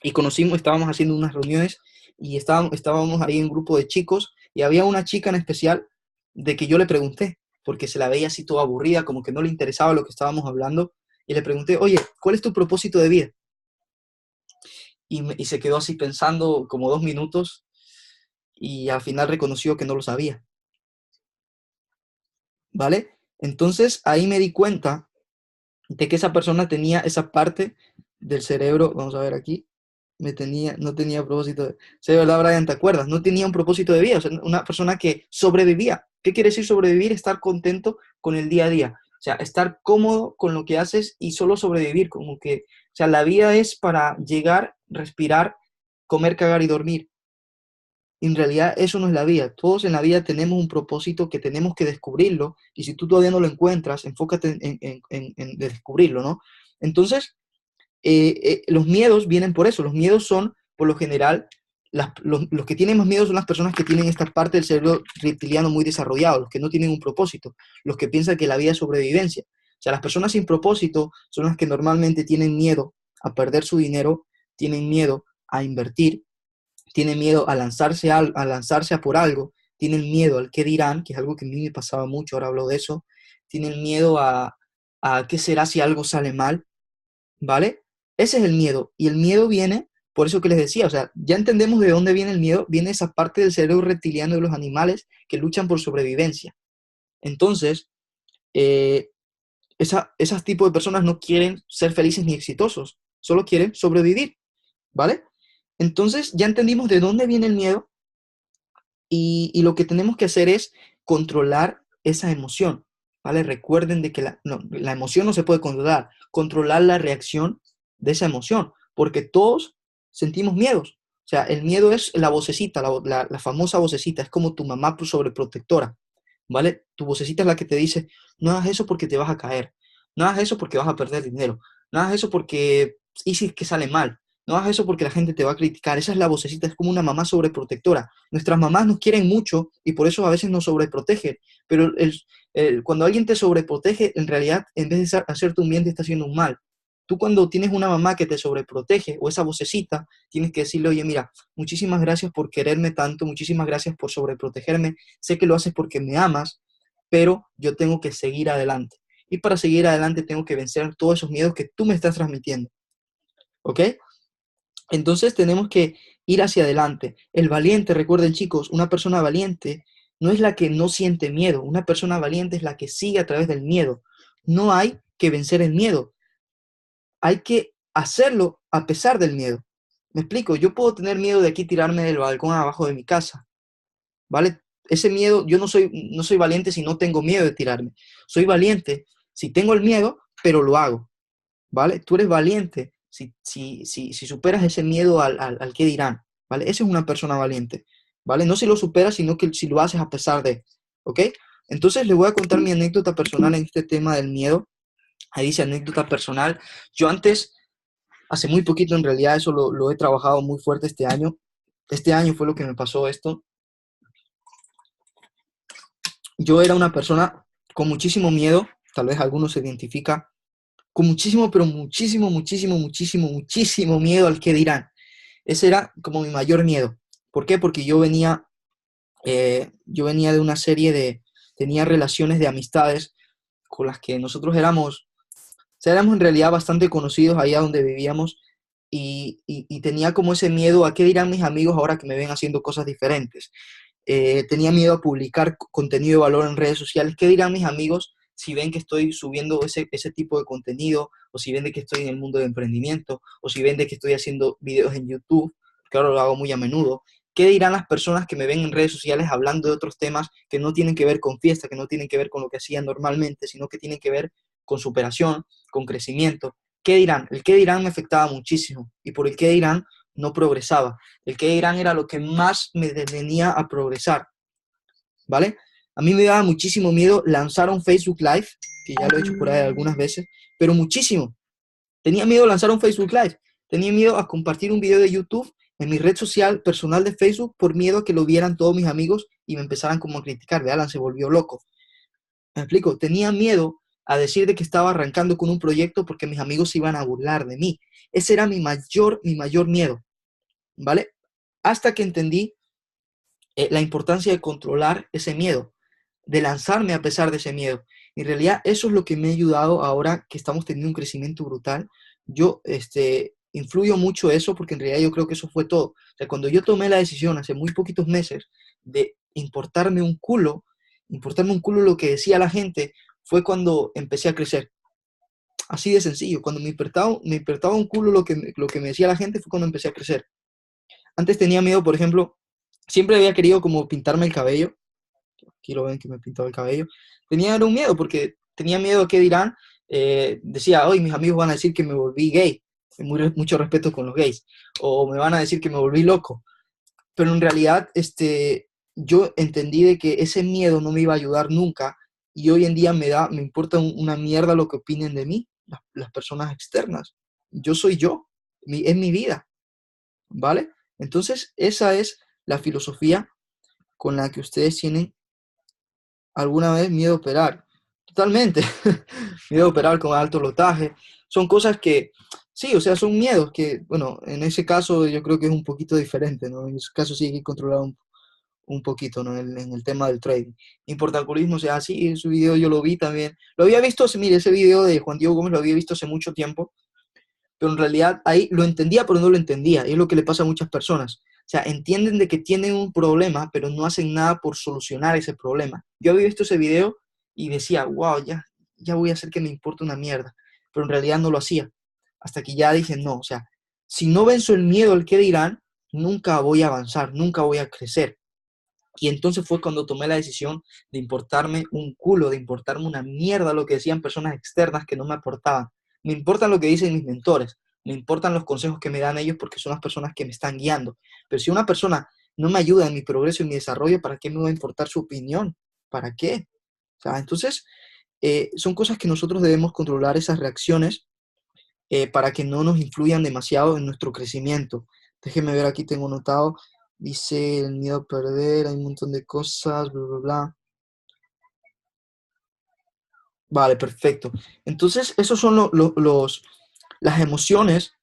y estábamos haciendo unas reuniones y estábamos ahí en un grupo de chicos y había una chica en especial de que yo le pregunté, porque se la veía así toda aburrida, como que no le interesaba lo que estábamos hablando, y le pregunté, oye, ¿cuál es tu propósito de vida? Y se quedó así pensando como 2 minutos y al final reconoció que no lo sabía, ¿vale? Entonces ahí me di cuenta de que esa persona tenía esa parte del cerebro, vamos a ver aquí, no tenía propósito de, sí, ¿verdad, Brian? ¿Te acuerdas? No tenía un propósito de vida, o sea, una persona que sobrevivía. ¿Qué quiere decir sobrevivir? Estar contento con el día a día, o sea, estar cómodo con lo que haces y solo sobrevivir, como que, o sea, la vida es para llegar, respirar, comer, cagar y dormir. En realidad eso no es la vida. Todos en la vida tenemos un propósito que tenemos que descubrirlo y si tú todavía no lo encuentras, enfócate en descubrirlo, ¿no? Entonces, los miedos vienen por eso. Los miedos son, por lo general, los que tienen más miedo son las personas que tienen esta parte del cerebro reptiliano muy desarrollado, los que no tienen un propósito, los que piensan que la vida es sobrevivencia. O sea, las personas sin propósito son las que normalmente tienen miedo a perder su dinero, tienen miedo a invertir, tienen miedo a lanzarse a por algo, tienen miedo al qué dirán, que es algo que a mí me pasaba mucho, ahora hablo de eso, tienen miedo a qué será si algo sale mal, ¿vale? Ese es el miedo. Y el miedo viene, por eso que les decía, o sea, ya entendemos de dónde viene el miedo, viene esa parte del cerebro reptiliano de los animales que luchan por sobrevivencia. Entonces, eh, esas tipos de personas no quieren ser felices ni exitosos, solo quieren sobrevivir, ¿vale? Entonces, ya entendimos de dónde viene el miedo y lo que tenemos que hacer es controlar esa emoción, ¿vale? Recuerden de que la emoción no se puede controlar la reacción de esa emoción, porque todos sentimos miedos. O sea, el miedo es la vocecita, la famosa vocecita, es como tu mamá sobreprotectora, ¿vale? Tu vocecita es la que te dice, no hagas eso porque te vas a caer, no hagas eso porque vas a perder dinero, no hagas eso porque, y si es que sale mal, no hagas eso porque la gente te va a criticar. Esa es la vocecita, es como una mamá sobreprotectora. Nuestras mamás nos quieren mucho y por eso a veces nos sobreprotegen, pero cuando alguien te sobreprotege, en realidad, en vez de hacerte un bien, te está haciendo un mal. Tú cuando tienes una mamá que te sobreprotege o esa vocecita, tienes que decirle, oye, mira, muchísimas gracias por quererme tanto, muchísimas gracias por sobreprotegerme, sé que lo haces porque me amas, pero yo tengo que seguir adelante. Y para seguir adelante tengo que vencer todos esos miedos que tú me estás transmitiendo, ¿ok? Entonces tenemos que ir hacia adelante. El valiente, recuerden chicos, una persona valiente no es la que no siente miedo, una persona valiente es la que sigue a través del miedo. No hay que vencer el miedo, hay que hacerlo a pesar del miedo. Me explico, yo puedo tener miedo de aquí tirarme del balcón abajo de mi casa, ¿vale? Ese miedo, yo no soy valiente si no tengo miedo de tirarme. Soy valiente si tengo el miedo, pero lo hago. ¿Vale? Tú eres valiente si superas ese miedo al qué dirán, ¿vale? Esa es una persona valiente, ¿vale? No si lo superas, sino que si lo haces a pesar de, ¿ok? Entonces les voy a contar mi anécdota personal en este tema del miedo. Ahí dice anécdota personal. Yo antes, hace muy poquito en realidad, eso lo he trabajado muy fuerte este año. Este año fue lo que me pasó esto. Yo era una persona con muchísimo miedo, tal vez alguno se identifica con muchísimo, pero muchísimo, muchísimo, muchísimo, muchísimo miedo al que dirán. Ese era como mi mayor miedo. ¿Por qué? Porque yo venía de una serie tenía relaciones de amistades con las que nosotros éramos en realidad bastante conocidos allá donde vivíamos y tenía como ese miedo a qué dirán mis amigos ahora que me ven haciendo cosas diferentes. Tenía miedo a publicar contenido de valor en redes sociales. ¿Qué dirán mis amigos si ven que estoy subiendo ese tipo de contenido? O si ven de que estoy en el mundo de emprendimiento, o si ven de que estoy haciendo videos en YouTube, que ahora lo hago muy a menudo. ¿Qué dirán las personas que me ven en redes sociales hablando de otros temas que no tienen que ver con fiesta, que no tienen que ver con lo que hacían normalmente, sino que tienen que ver con superación, con crecimiento? ¿Qué dirán? El qué dirán me afectaba muchísimo y por el qué dirán no progresaba. El qué dirán era lo que más me detenía a progresar, ¿vale? A mí me daba muchísimo miedo lanzar un Facebook Live, que ya lo he hecho por ahí algunas veces, pero muchísimo. Tenía miedo a lanzar un Facebook Live, tenía miedo a compartir un video de YouTube en mi red social personal de Facebook por miedo a que lo vieran todos mis amigos y me empezaran como a criticar, de Alan se volvió loco. Me explico, tenía miedo a decir de que estaba arrancando con un proyecto porque mis amigos se iban a burlar de mí. Ese era mi mayor miedo, ¿vale? Hasta que entendí la importancia de controlar ese miedo, de lanzarme a pesar de ese miedo. En realidad, eso es lo que me ha ayudado ahora que estamos teniendo un crecimiento brutal. Yo influyo mucho eso porque en realidad yo creo que eso fue todo. O sea, cuando yo tomé la decisión hace muy poquitos meses de importarme un culo lo que decía la gente, fue cuando empecé a crecer. Así de sencillo. Cuando me importaba un culo lo que me decía la gente fue cuando empecé a crecer. Antes tenía miedo, por ejemplo, siempre había querido como pintarme el cabello. Aquí lo ven que me pintaba el cabello. Era un miedo porque tenía miedo a qué dirán. Decía, hoy mis amigos van a decir que me volví gay. Mucho respeto con los gays. O me van a decir que me volví loco. Pero en realidad, yo entendí de que ese miedo no me iba a ayudar nunca. Y hoy en día me importa una mierda lo que opinen de mí, las personas externas. Yo soy yo. Es mi vida. ¿Vale? Entonces, esa es la filosofía con la que ustedes tienen alguna vez miedo a operar. Totalmente. Miedo a operar con alto lotaje. Son cosas que Sí, o sea, son miedos que, bueno, en ese caso yo creo que es un poquito diferente, ¿no? En ese caso sí hay que controlar un poquito, ¿no? En el tema del trading. Importaculismo, o sea, sí, su video yo lo vi también. Lo había visto, mire, ese video de Juan Diego Gómez lo había visto hace mucho tiempo, pero en realidad ahí lo entendía, pero no lo entendía. Y es lo que le pasa a muchas personas. O sea, entienden de que tienen un problema, pero no hacen nada por solucionar ese problema. Yo había visto ese video y decía, wow, ya voy a hacer que me importe una mierda. Pero en realidad no lo hacía. Hasta que ya dije, no, o sea, si no venzo el miedo al que dirán, nunca voy a avanzar, nunca voy a crecer. Y entonces fue cuando tomé la decisión de importarme un culo, de importarme una mierda lo que decían personas externas que no me aportaban. Me importan lo que dicen mis mentores, me importan los consejos que me dan ellos porque son las personas que me están guiando. Pero si una persona no me ayuda en mi progreso y mi desarrollo, ¿para qué me va a importar su opinión? ¿Para qué? O sea, entonces, son cosas que nosotros debemos controlar esas reacciones para que no nos influyan demasiado en nuestro crecimiento. Déjenme ver, aquí tengo notado, dice el miedo a perder, hay un montón de cosas, bla, bla, bla. Vale, perfecto. Entonces, esos son las emociones.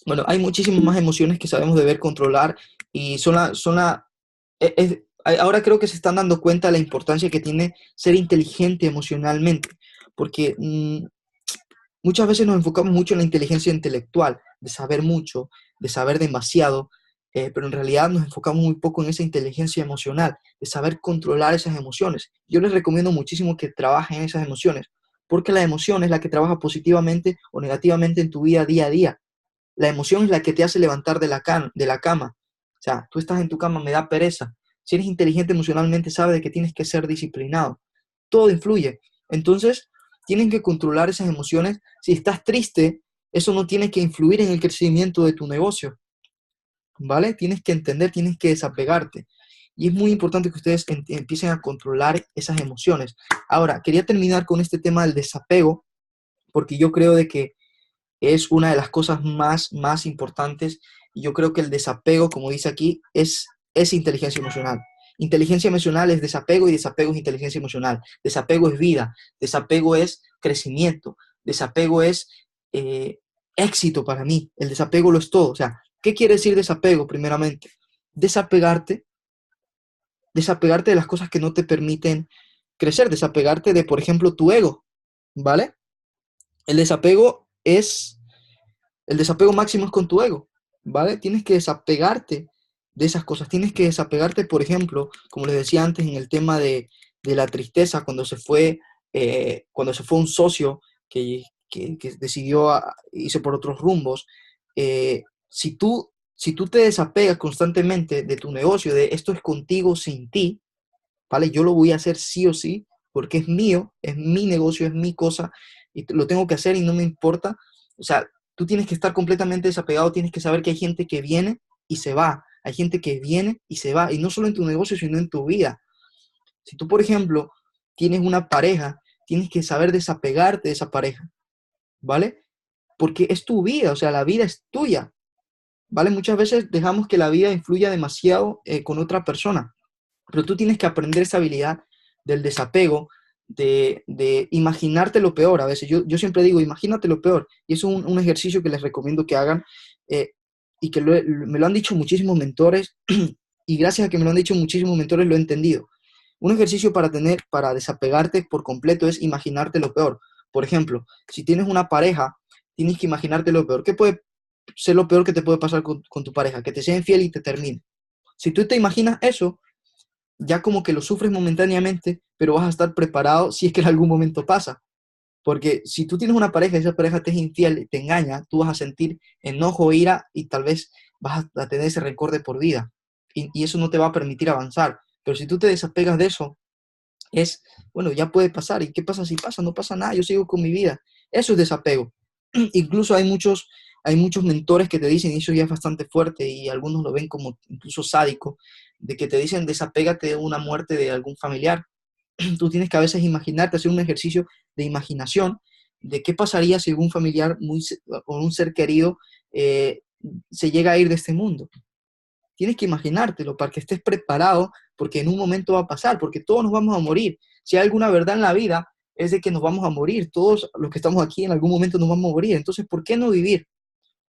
Bueno, hay muchísimas más emociones que sabemos deber controlar y ahora creo que se están dando cuenta de la importancia que tiene ser inteligente emocionalmente, porque muchas veces nos enfocamos mucho en la inteligencia intelectual, de saber mucho, de saber demasiado, pero en realidad nos enfocamos muy poco en esa inteligencia emocional, de saber controlar esas emociones. Yo les recomiendo muchísimo que trabajen en esas emociones, porque la emoción es la que trabaja positivamente o negativamente en tu vida día a día. La emoción es la que te hace levantar de la cama. O sea, tú estás en tu cama, me da pereza. Si eres inteligente emocionalmente, sabes de que tienes que ser disciplinado. Todo influye. Entonces, tienen que controlar esas emociones. Si estás triste, eso no tiene que influir en el crecimiento de tu negocio, ¿vale? Tienes que entender, tienes que desapegarte. Y es muy importante que ustedes empiecen a controlar esas emociones. Ahora, quería terminar con este tema del desapego, porque yo creo de que es una de las cosas más importantes. Y yo creo que el desapego, como dice aquí, es inteligencia emocional. Inteligencia emocional es desapego y desapego es inteligencia emocional. Desapego es vida, desapego es crecimiento, desapego es eh, éxito para mí. El desapego lo es todo. O sea, ¿qué quiere decir desapego primeramente? Desapegarte, desapegarte de las cosas que no te permiten crecer, desapegarte de, por ejemplo, tu ego, ¿vale? El desapego es El desapego máximo es con tu ego, ¿vale? Tienes que desapegarte de esas cosas. Tienes que desapegarte, por ejemplo, como les decía antes, en el tema de la tristeza, cuando se fue un socio que decidió irse por otros rumbos. Si tú te desapegas constantemente de tu negocio, de esto es contigo sin ti, ¿vale? Yo lo voy a hacer sí o sí, porque es mío, es mi negocio, es mi cosa, y lo tengo que hacer y no me importa. O sea, tú tienes que estar completamente desapegado, tienes que saber que hay gente que viene y se va, hay gente que viene y se va, y no solo en tu negocio, sino en tu vida. Si tú, por ejemplo, tienes una pareja, tienes que saber desapegarte de esa pareja, ¿vale? Porque es tu vida, o sea, la vida es tuya, ¿vale? Muchas veces dejamos que la vida influya demasiado con otra persona. Pero tú tienes que aprender esa habilidad del desapego, de imaginarte lo peor. A veces yo siempre digo, imagínate lo peor. Y es un ejercicio que les recomiendo que hagan eh, y que me lo han dicho muchísimos mentores y gracias a que me lo han dicho muchísimos mentores lo he entendido. Un ejercicio para desapegarte por completo es imaginarte lo peor. Por ejemplo, si tienes una pareja, tienes que imaginarte lo peor. ¿Qué puede ser lo peor que te puede pasar con tu pareja? Que te sea infiel y te termine. Si tú te imaginas eso, ya como que lo sufres momentáneamente, pero vas a estar preparado si es que en algún momento pasa. Porque si tú tienes una pareja y esa pareja te es infiel, te engaña, tú vas a sentir enojo, ira y tal vez vas a tener ese rencor de por vida. Y eso no te va a permitir avanzar. Pero si tú te desapegas de eso, es, bueno, ya puede pasar. ¿Y qué pasa si pasa? No pasa nada, yo sigo con mi vida. Eso es desapego. Incluso hay muchos mentores que te dicen, y eso ya es bastante fuerte, y algunos lo ven como incluso sádico, de que te dicen desapégate de una muerte de algún familiar. Tú tienes que a veces imaginarte, hacer un ejercicio de imaginación de qué pasaría si algún familiar o un ser querido eh, se llega a ir de este mundo. Tienes que imaginártelo para que estés preparado, porque en un momento va a pasar, porque todos nos vamos a morir. Si hay alguna verdad en la vida, es de que nos vamos a morir. Todos los que estamos aquí en algún momento nos vamos a morir. Entonces, ¿por qué no vivir?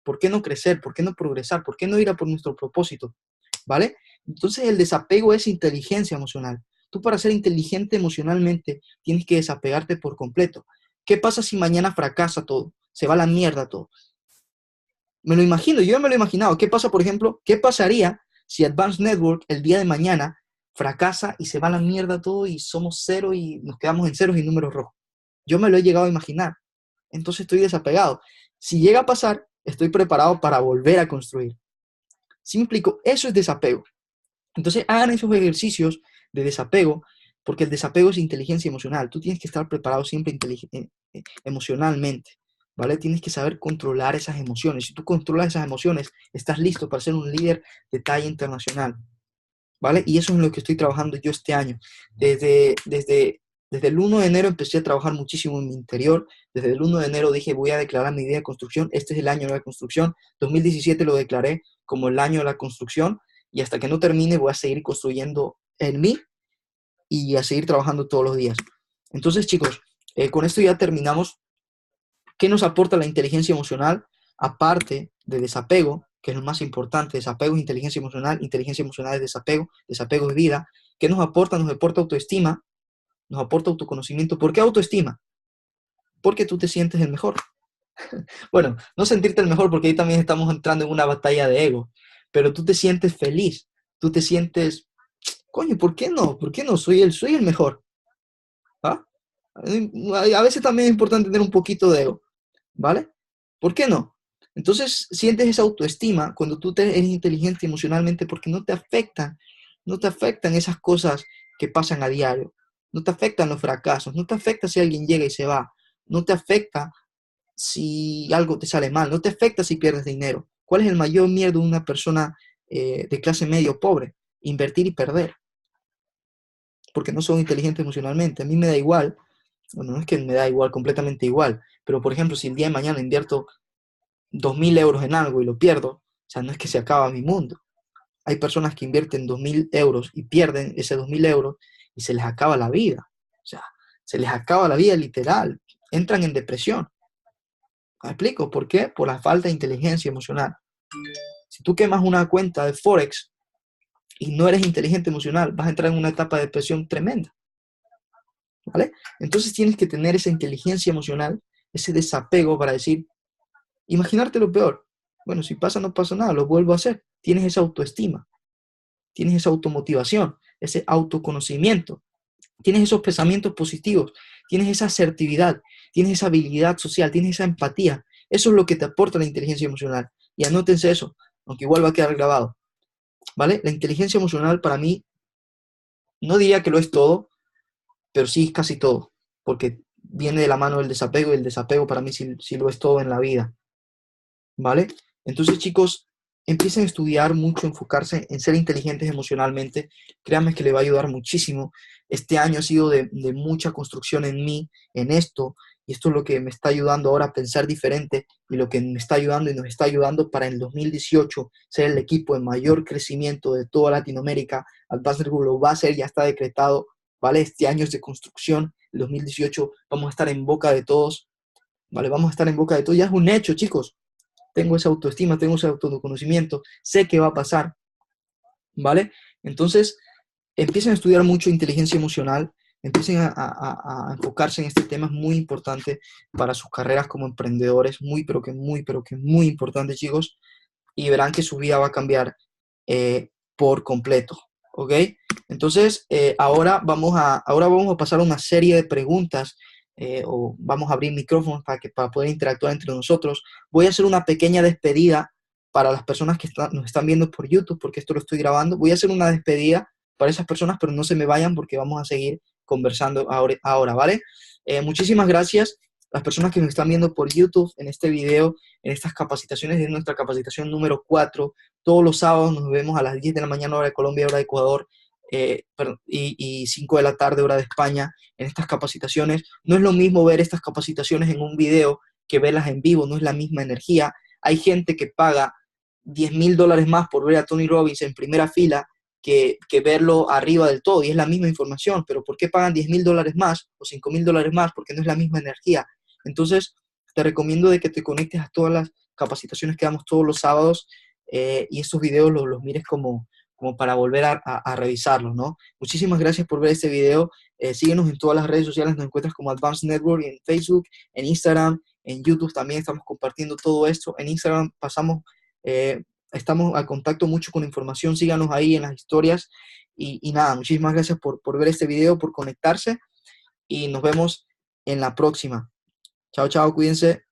¿Por qué no crecer? ¿Por qué no progresar? ¿Por qué no ir a por nuestro propósito? ¿Vale? Entonces el desapego es inteligencia emocional. Tú para ser inteligente emocionalmente tienes que desapegarte por completo. ¿Qué pasa si mañana fracasa todo? Se va a la mierda todo. Me lo imagino, yo me lo he imaginado. ¿Qué pasa, por ejemplo? ¿Qué pasaría si Advanced Network el día de mañana fracasa y se va a la mierda todo y somos cero y nos quedamos en ceros y números rojos? Yo me lo he llegado a imaginar. Entonces estoy desapegado. Si llega a pasar, estoy preparado para volver a construir. ¿Sí me explico? Eso es desapego. Entonces hagan esos ejercicios de desapego, porque el desapego es inteligencia emocional. Tú tienes que estar preparado siempre emocionalmente, ¿vale? Tienes que saber controlar esas emociones. Si tú controlas esas emociones, estás listo para ser un líder de talla internacional, ¿vale? Y eso es en lo que estoy trabajando yo este año. Desde el 1 de enero empecé a trabajar muchísimo en mi interior. Desde el 1 de enero dije, voy a declarar mi día de construcción. Este es el año de la construcción. 2017 lo declaré como el año de la construcción. Y hasta que no termine voy a seguir construyendo en mí y a seguir trabajando todos los días. Entonces, chicos, con esto ya terminamos. ¿Qué nos aporta la inteligencia emocional? Aparte de desapego, que es lo más importante, desapego es inteligencia emocional es desapego, desapego es vida. ¿Qué nos aporta? Nos aporta autoestima, nos aporta autoconocimiento. ¿Por qué autoestima? Porque tú te sientes el mejor. Bueno, no sentirte el mejor porque ahí también estamos entrando en una batalla de ego, pero tú te sientes feliz, tú te sientes, coño, ¿por qué no? ¿Por qué no? Soy el mejor. ¿Ah? A veces también es importante tener un poquito de ego, ¿vale? ¿Por qué no? Entonces sientes esa autoestima cuando tú eres inteligente emocionalmente porque no te afectan esas cosas que pasan a diario, no te afectan los fracasos, no te afecta si alguien llega y se va, no te afecta si algo te sale mal, no te afecta si pierdes dinero. ¿Cuál es el mayor miedo de una persona de clase media o pobre? Invertir y perder, porque no son inteligentes emocionalmente. A mí me da igual, bueno, no es que me da igual, completamente igual, pero por ejemplo, si el día de mañana invierto 2.000 euros en algo y lo pierdo, o sea, no es que se acaba mi mundo. Hay personas que invierten 2.000 euros y pierden ese 2.000 euros y se les acaba la vida. O sea, se les acaba la vida literal. Entran en depresión. ¿Me explico? ¿Por qué? Por la falta de inteligencia emocional. Si tú quemas una cuenta de Forex y no eres inteligente emocional, vas a entrar en una etapa de depresión tremenda. ¿Vale? Entonces tienes que tener esa inteligencia emocional, ese desapego para decir, imaginarte lo peor. Bueno, si pasa, no pasa nada, lo vuelvo a hacer. Tienes esa autoestima, tienes esa automotivación, ese autoconocimiento, tienes esos pensamientos positivos, tienes esa asertividad, tienes esa habilidad social, tienes esa empatía. Eso es lo que te aporta la inteligencia emocional. Y anótense eso, aunque igual va a quedar grabado. ¿Vale? La inteligencia emocional para mí, no diría que lo es todo, pero sí es casi todo, porque viene de la mano del desapego y el desapego para mí sí lo es todo en la vida. ¿Vale? Entonces, chicos, empiecen a estudiar mucho, enfocarse en ser inteligentes emocionalmente. Créanme que le va a ayudar muchísimo. Este año ha sido de mucha construcción en mí, en esto, y esto es lo que me está ayudando ahora a pensar diferente y lo que me está ayudando y nos está ayudando para el 2018 ser el equipo de mayor crecimiento de toda Latinoamérica. Advanced Group lo va a hacer, ya está decretado, ¿vale? Este año es de construcción, el 2018 vamos a estar en boca de todos, ¿vale? Vamos a estar en boca de todos, ya es un hecho, chicos. Tengo esa autoestima, tengo ese autoconocimiento, sé qué va a pasar, ¿vale? Entonces, empiecen a estudiar mucho inteligencia emocional, empiecen a enfocarse en este tema, es muy importante para sus carreras como emprendedores, pero que muy importante, chicos, y verán que su vida va a cambiar por completo, ¿ok? Entonces, ahora vamos a pasar a una serie de preguntas o vamos a abrir micrófonos para poder interactuar entre nosotros. Voy a hacer una pequeña despedida para las personas que nos están viendo por YouTube, porque esto lo estoy grabando. Voy a hacer una despedida para esas personas, pero no se me vayan porque vamos a seguir conversando ahora, ¿vale? Muchísimas gracias. Las personas que nos están viendo por YouTube en este video, en estas capacitaciones de nuestra capacitación número 4. Todos los sábados nos vemos a las 10 de la mañana hora de Colombia, hora de Ecuador, y 5 de la tarde hora de España en estas capacitaciones. No es lo mismo ver estas capacitaciones en un video que verlas en vivo, no es la misma energía. Hay gente que paga $10,000 más por ver a Tony Robbins en primera fila que verlo arriba del todo, y es la misma información, pero ¿por qué pagan $10,000 más o $5,000 más? Porque no es la misma energía. Entonces, te recomiendo de que te conectes a todas capacitaciones que damos todos los sábados, y estos videos los mires como para volver a revisarlos, ¿no? Muchísimas gracias por ver este video. Síguenos en todas las redes sociales, nos encuentras como Advanced Network, en Facebook, en Instagram, en YouTube también estamos compartiendo todo esto. En Instagram estamos al contacto mucho con información, síganos ahí en las historias. Y nada, muchísimas gracias por ver este video, por conectarse, y nos vemos en la próxima. Chao, chao, cuídense.